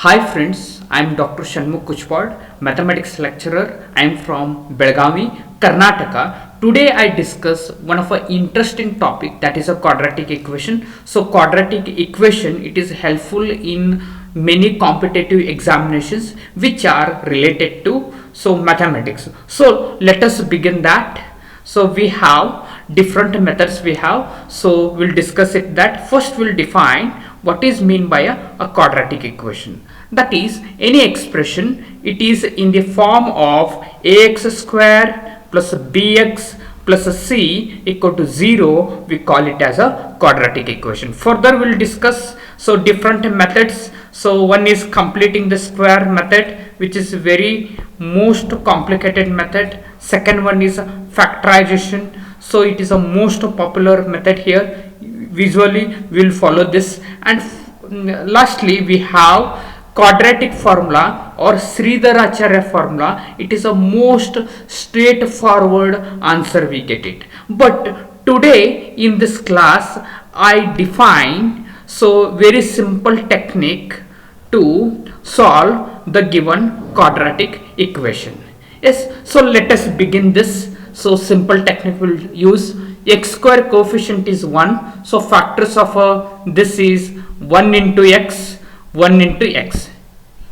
Hi friends, I am Dr. Shanmukh Kuchpad, mathematics lecturer. I am from Belgavi, Karnataka. Today I discuss one of an interesting topic, that is a quadratic equation. So quadratic equation, it is helpful in many competitive examinations which are related to mathematics. So let us begin that. So we have different methods we have. So we'll discuss it that. First we'll define what is mean by a quadratic equation. That is any expression, it is in the form of ax square plus bx plus c equal to 0. We call it as a quadratic equation. Further we'll discuss different methods. So one is completing the square method, which is very most complicated method. Second one is factorization. So it is a most popular method here. Visually we will follow this, and lastly we have quadratic formula or Sridharacharya formula. It is a most straightforward answer we get it. But today in this class I define very simple technique to solve the given quadratic equation. Yes, so let us begin this. So simple technique will use x square coefficient is 1. So factors of this is 1 into x, 1 into x.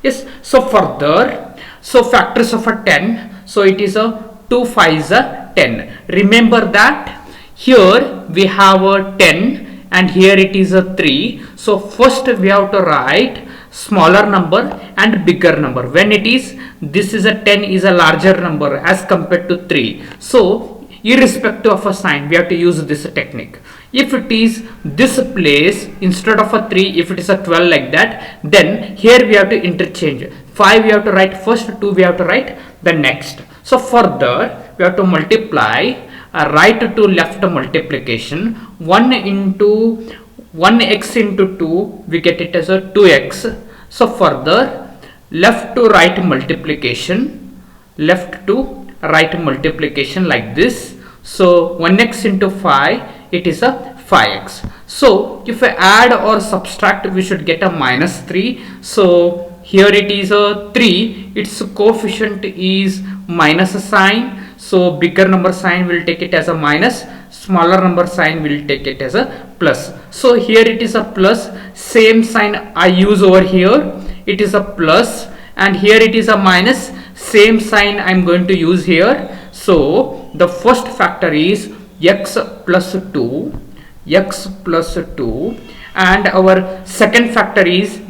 Yes, so further, so factors of a 10. So it is a 2 5 is a 10. Remember that here we have a 10 and here it is a 3. So first we have to write smaller number and bigger number. When it is, this is a 10 is a larger number as compared to 3. So irrespective of a sign, we have to use this technique. If it is this place instead of a 3, if it is a 12 like that, then here we have to interchange. 5 we have to write first, 2 we have to write the next. So further we have to multiply right to left multiplication. 1 into 1x into 2, we get it as a 2x. So further left to right multiplication, left to right multiplication like this. So 1x into 5, it is a 5x. So if I add or subtract, we should get a minus 3. So here it is a 3, its coefficient is minus a sign. So bigger number sign will take it as a minus, smaller number sign will take it as a plus. So here it is a plus, same sign I use over here, it is a plus, and here it is a minus, same sign I am going to use here. So the first factor is x plus 2, x plus 2, and our second factor is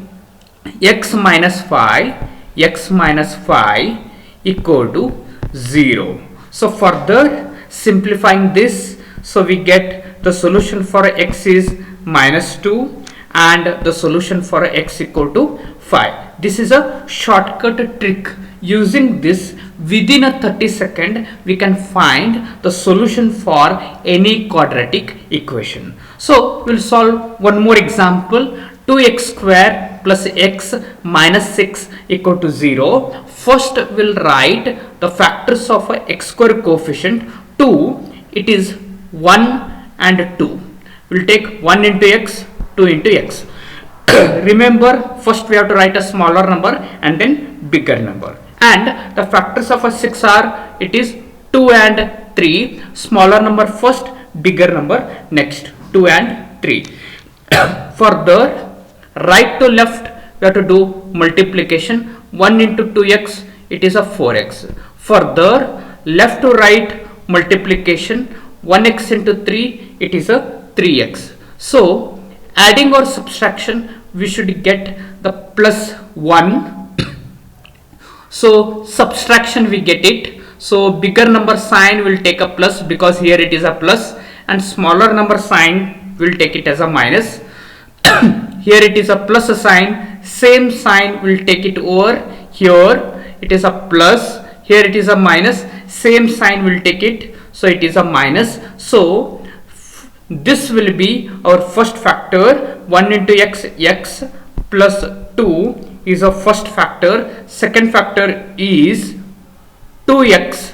x minus 5, x minus 5 equal to 0. So further simplifying this, so we get the solution for x is minus 2 and the solution for x equal to 5. This is a shortcut trick. Using this, within a 30 seconds we can find the solution for any quadratic equation. So we'll solve one more example. 2x square plus x minus 6 equal to 0. First we'll write the factors of a x square coefficient. 2, it is 1 and 2. We'll take 1 into x, 2 into x. Remember, first we have to write a smaller number and then bigger number. And the factors of a 6 are, it is 2 and 3. Smaller number first, bigger number next. 2 and 3. Further, right to left we have to do multiplication. 1 into 2x, it is a 4x. Further, left to right multiplication. 1x into 3, it is a 3x. So adding or subtraction, we should get the plus 1. So subtraction we get it. So bigger number sign will take a plus because here it is a plus, and smaller number sign will take it as a minus. Here it is a plus sign, same sign will take it over here, it is a plus, here it is a minus, same sign will take it, so it is a minus. So this will be our first factor. 1 into x, x plus 2 is a first factor. Second factor is 2x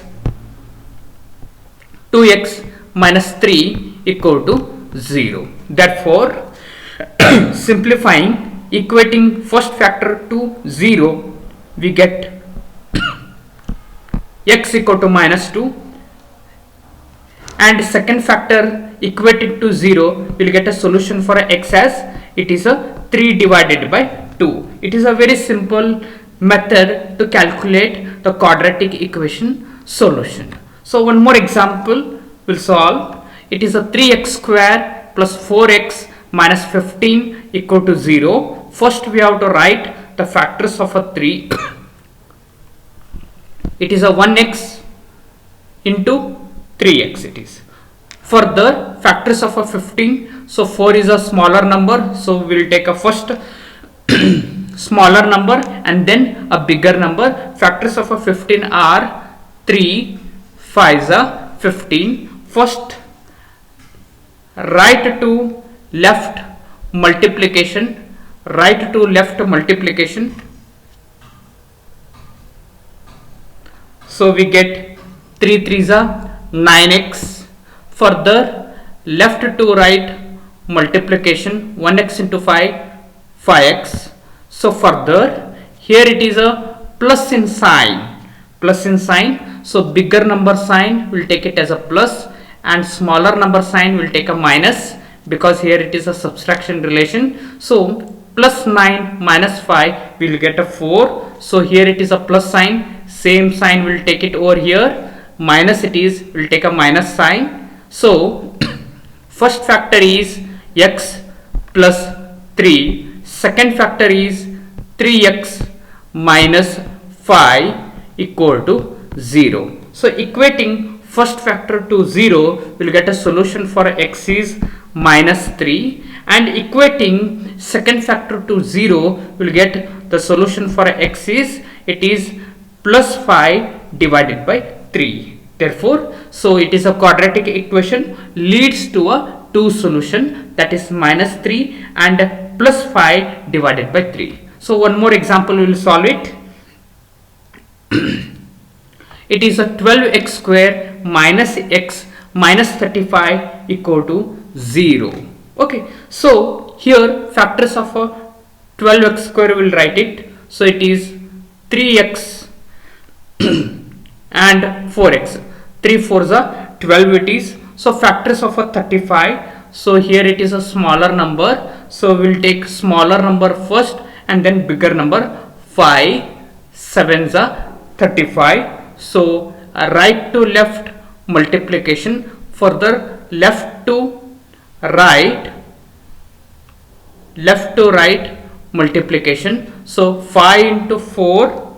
minus 3 equal to 0. Therefore simplifying, equating first factor to 0, we get x equal to minus 2, and second factor equated to 0, we'll get a solution for x as it is a 3 divided by 2. It is a very simple method to calculate the quadratic equation solution. So one more example will solve. It is a 3x square plus 4x minus 15 equal to 0. First we have to write the factors of a 3. It is a 1x into 3x it is. Further, factors of a 15. So 4 is a smaller number, so we will take a first smaller number and then a bigger number. Factors of a 15 are 3, 5 is a 15. First, right to left multiplication. Right to left multiplication. So we get 3 3 is a 9x. Further, left to right multiplication, 1x into 5, 5x. So further, here it is a plus in sign. Plus in sign. So bigger number sign will take it as a plus and smaller number sign will take a minus, because here it is a subtraction relation. So plus 9 minus 5 we will get a 4. So here it is a plus sign. Same sign will take it over here. Minus it is, will take a minus sign. So first factor is x plus 3. Second factor is 3x minus 5 equal to 0. So equating first factor to 0, we'll get a solution for x is minus 3, and equating second factor to 0, we'll get the solution for x is, it is plus 5 divided by 3. Therefore, so it is a quadratic equation leads to a 2 solution, that is minus 3 and plus 5 divided by 3. So one more example we will solve it. It is a 12x square minus x minus 35 equal to 0. Okay, so here factors of a 12x square will write it. So it is 3x and 4x. 3 4s are 12 it is. So factors of a 35. So here it is a smaller number. So we will take smaller number first and then bigger number. 5 7s are 35. So right to left multiplication. Further left to right multiplication. So 5 into 4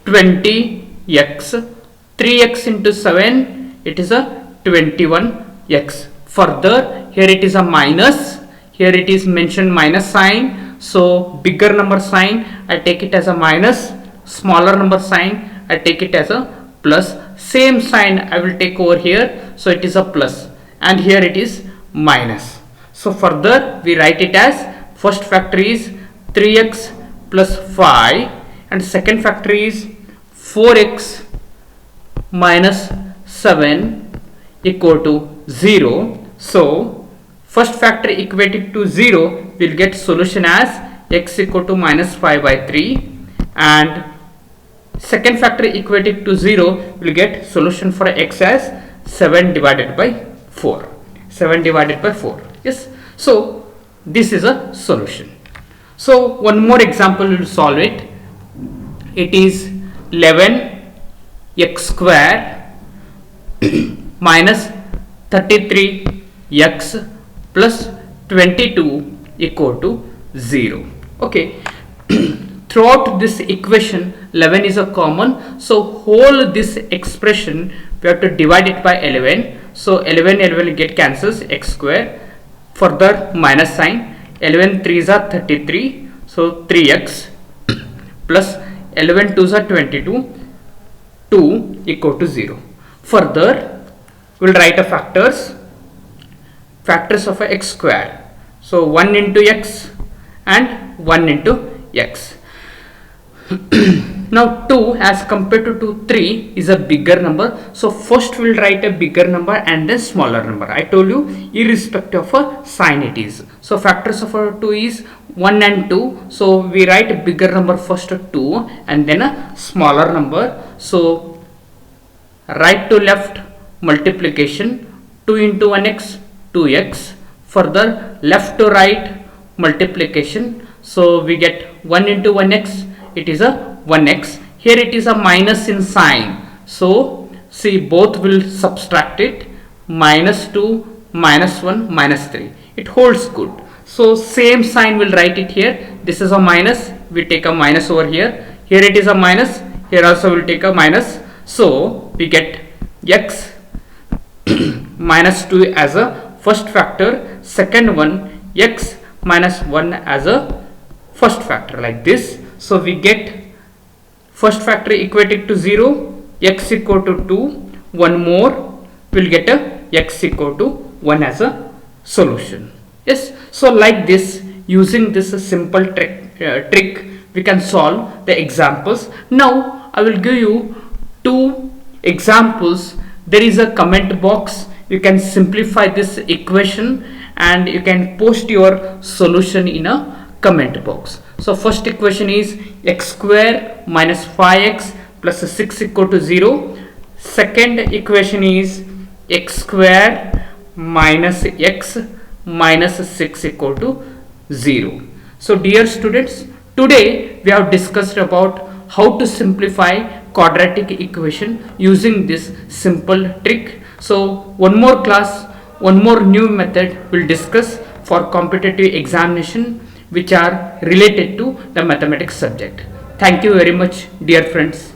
20x, 3x into 7 it is a 21x. Further here it is a minus, here it is mentioned minus sign. So bigger number sign I take it as a minus, smaller number sign I take it as a plus. Same sign I will take over here, so it is a plus, and here it is minus. So further we write it as first factor is 3x plus 5 and second factor is 4x minus 7 equal to 0. So first factor equated to 0, we will get solution as x equal to minus 5 by 3, and second factor equated to 0, we will get solution for x as 7 divided by 4. 7 divided by 4. Yes. So this is a solution. So one more example we will solve it. It is 11x square minus 33x plus 22 equal to 0. Okay. Throughout this equation 11 is a common, so whole this expression we have to divide it by 11. So 11 will get cancels, x square. Further minus sign, 11 3s are 33, so 3x plus 11 2s are 22, 2 equal to 0. Further we will write a factors of a x square. So 1 into x and 1 into x. Now 2 as compared to 3 is a bigger number, so first we'll write a bigger number and then smaller number. I told you irrespective of a sign it is. So factors of 2 is 1 and 2, so we write a bigger number first 2 and then a smaller number. So right to left multiplication, 2 into 1x 2x, further left to right multiplication, so we get 1 into 1x, it is a 1x. Here it is a minus in sign, so see both will subtract it, minus 2 minus 1 minus 3, it holds good. So same sign will write it here. This is a minus, we take a minus over here, here it is a minus, here also will take a minus, so we get x minus 2 as a first factor, second one x minus 1 as a first factor, like this. So we get first factor equated to 0, x equal to 2, one more will get a x equal to 1 as a solution. Yes, so like this, using this simple trick we can solve the examples. Now I will give you 2 examples. There is a comment box, you can simplify this equation and you can post your solution in a comment box. So first equation is x square minus 5x plus 6 equal to 0. Second equation is x square minus x minus 6 equal to 0. So dear students, today we have discussed about how to simplify quadratic equation using this simple trick. So one more class, one more new method we'll discuss for competitive examination which are related to the mathematics subject. Thank you very much, dear friends.